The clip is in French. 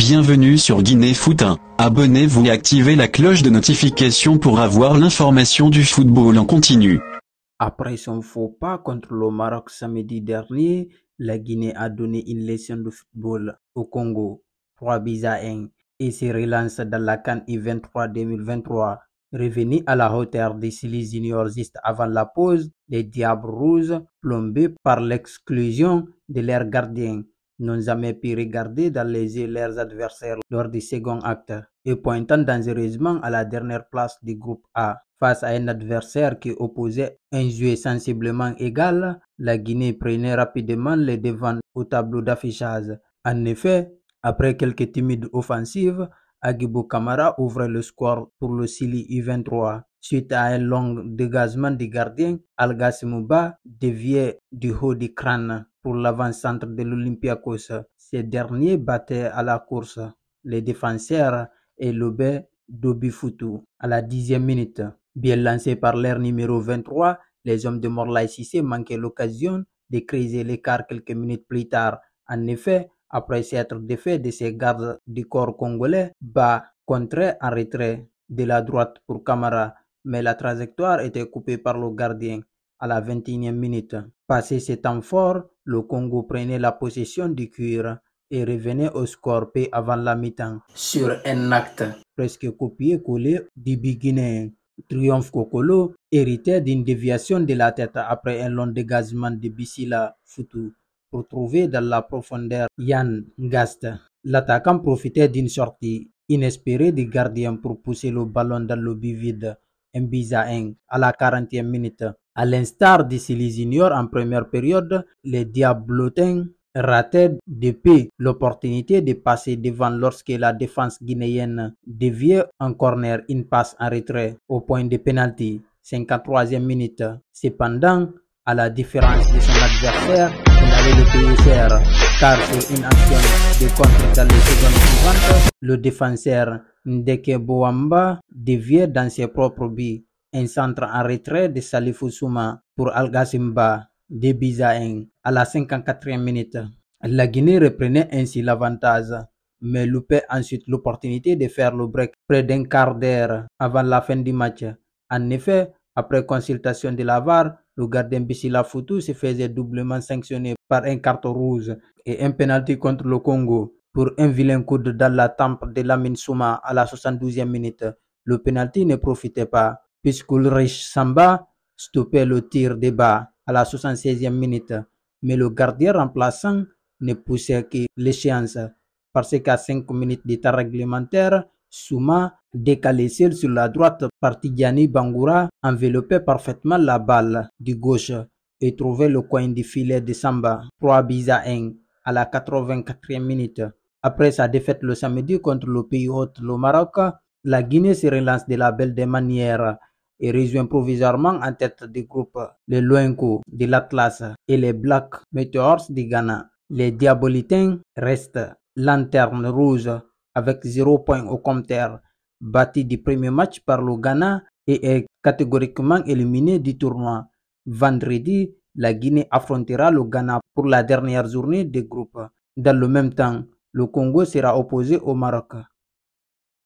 Bienvenue sur Guinée Foot 1. Abonnez-vous et activez la cloche de notification pour avoir l'information du football en continu. Après son faux pas contre le Maroc samedi dernier, la Guinée a donné une leçon de football au Congo, 3-1, et se relance dans la CAN U23 2023. Revenu à la hauteur des Silly Juniors juste avant la pause, les Diables Rouges, plombés par l'exclusion de leurs gardiens, n'ont jamais pu regarder dans les yeux leurs adversaires lors du second acte, et pointant dangereusement à la dernière place du groupe A. Face à un adversaire qui opposait un jeu sensiblement égal, la Guinée prenait rapidement les devants au tableau d'affichage. En effet, après quelques timides offensives, Agibou Camara ouvre le score pour le Silly U23. Suite à un long dégagement du gardien, Algassimouba déviait du haut du crâne pour l'avant-centre de l'Olympiakos. Ces derniers battaient à la course les défenseurs et lobaient Dobifutu à la 10e minute. Bien lancé par l'air numéro 23, les hommes de Morlaye Cissé manquaient l'occasion de creuser l'écart quelques minutes plus tard. En effet, après s'être défait de ses gardes du corps congolais, Ba contrait en retrait de la droite pour Camara, mais la trajectoire était coupée par le gardien à la 21e minute. Passé ce temps fort, le Congo prenait la possession du cuir et revenait au score peu avant la mi-temps. Sur un acte presque copié-collé du guinéen, Triomphe Kokolo héritait d'une déviation de la tête après un long dégagement de Bissila Futu pour trouver dans la profondeur Yann Gast. L'attaquant profitait d'une sortie inespérée du gardien pour pousser le ballon dans le but vide, un but à 1 à la 40e minute. À l'instar de Silly Junior en première période, les Diablotins rataient depuis l'opportunité de passer devant lorsque la défense guinéenne déviait en corner une passe en retrait au point de pénalty, 53e minute. Cependant, à la différence de son adversaire, il allait le payer cher, car sur une action de contre dans les secondes suivantes, le défenseur Ndeke Boamba déviait dans ses propres buts. Un centre en retrait de Salifou Souma pour Algassimba, 2-1 à la 54e minute. La Guinée reprenait ainsi l'avantage, mais loupait ensuite l'opportunité de faire le break près d'un quart d'heure avant la fin du match. En effet, après consultation de la VAR, le gardien Bissila Futu se faisait doublement sanctionner par un carton rouge et un penalty contre le Congo pour un vilain coude dans la tempe de Lamine Souma à la 72e minute. Le penalty ne profitait pas, puisqu'Ulrich Samba stoppait le tir de Ba à la 76e minute, mais le gardien remplaçant ne poussait que l'échéance, parce qu'à 5 minutes de temps réglementaire, Souma, décalé seul sur la droite par Tidjani Bangoura, enveloppait parfaitement la balle du gauche et trouvait le coin du filet de Samba, 3-1 à la 84e minute. Après sa défaite le samedi contre le pays hôte, le Maroc, la Guinée se relance de la belle des manières et rejoint provisoirement en tête du groupe les Loenko de l'Atlas et les Black Meteors du Ghana. Les Diabolitains restent lanterne rouge avec 0 point au compteur, battu du premier match par le Ghana et est catégoriquement éliminé du tournoi. Vendredi, la Guinée affrontera le Ghana pour la dernière journée du groupe. Dans le même temps, le Congo sera opposé au Maroc.